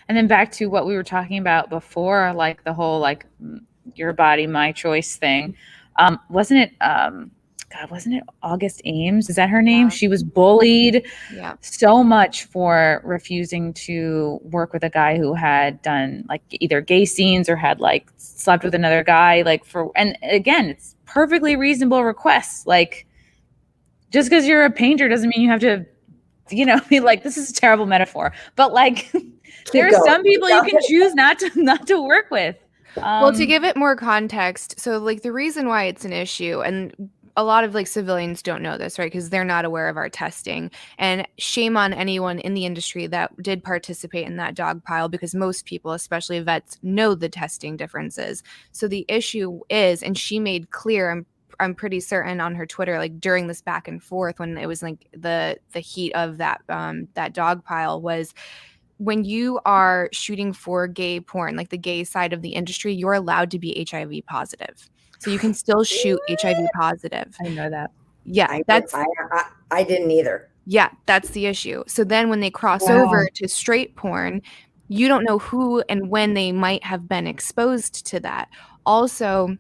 And then back to what we were talking about before, like the whole like your body, my choice thing. Wasn't it August Ames? Is that her name? Yeah. She was bullied so much for refusing to work with a guy who had done like either gay scenes or had like slept with another guy. And again, it's perfectly reasonable requests. Like, just because you're a painter doesn't mean you have to, be like, this is a terrible metaphor, but like there are some people you can choose not to work with. Well, to give it more context, so like the reason why it's an issue, and a lot of like civilians don't know this, right? Because they're not aware of our testing, and shame on anyone in the industry that did participate in that dog pile, because most people, especially vets, know the testing differences. So the issue is, and she made clear, I'm pretty certain on her Twitter, like during this back and forth when it was like the heat of that dog pile, was when you are shooting for gay porn, like the gay side of the industry, you're allowed to be HIV positive. So you can still shoot HIV positive. I know that. Yeah, I didn't either. Yeah, that's the issue. So then when they cross over to straight porn, you don't know who and when they might have been exposed to that. Also,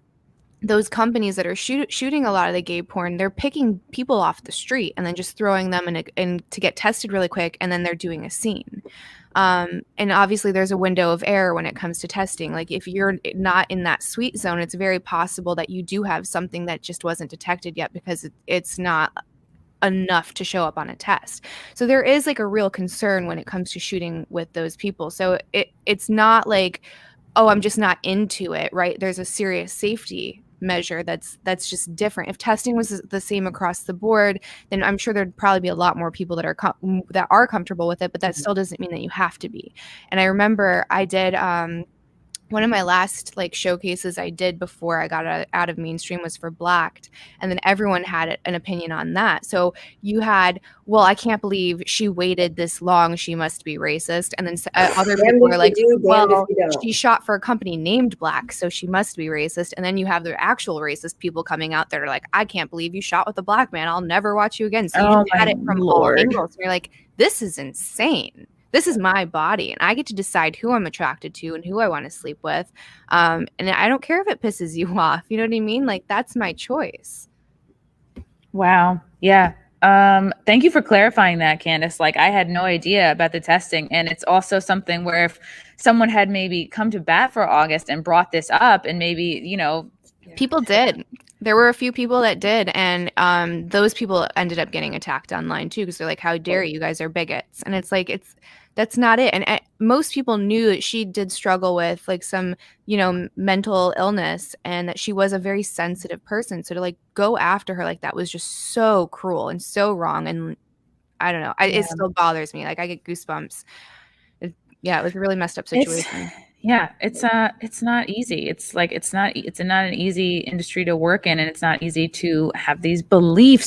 those companies that are shooting a lot of the gay porn, they're picking people off the street and then just throwing them in to get tested really quick, and then they're doing a scene. And obviously there's a window of error when it comes to testing. Like if you're not in that sweet zone, it's very possible that you do have something that just wasn't detected yet because it's not enough to show up on a test. So there is like a real concern when it comes to shooting with those people. So it's not like, oh, I'm just not into it, right? There's a serious safety measure that's just different. If testing was the same across the board, then I'm sure there'd probably be a lot more people that are comfortable with it, but that still doesn't mean that you have to be. And I remember I did one of my last like showcases I did before I got out of mainstream was for Blacked, and then everyone had an opinion on that. So you had, well, I can't believe she waited this long, she must be racist. And then other people were like, well, she shot for a company named Black, so she must be racist. And then you have the actual racist people coming out that are like, I can't believe you shot with a black man, I'll never watch you again. So you had it from all angles. And you're like, this is insane. This is my body, and I get to decide who I'm attracted to and who I want to sleep with. And I don't care if it pisses you off. You know what I mean? Like, that's my choice. Wow. Yeah. Thank you for clarifying that, Candice. Like, I had no idea about the testing. And it's also something where if someone had maybe come to bat for August and brought this up, and maybe, people did. There were a few people that did, and those people ended up getting attacked online too, because they're like, how dare you guys are bigots. And it's like, that's not it. And most people knew that she did struggle with like some, mental illness, and that she was a very sensitive person. So to like go after her like that was just so cruel and so wrong. And I don't know, it still bothers me. Like I get goosebumps. It was a really messed up situation. It's not easy. It's not an easy industry to work in, and it's not easy to have these beliefs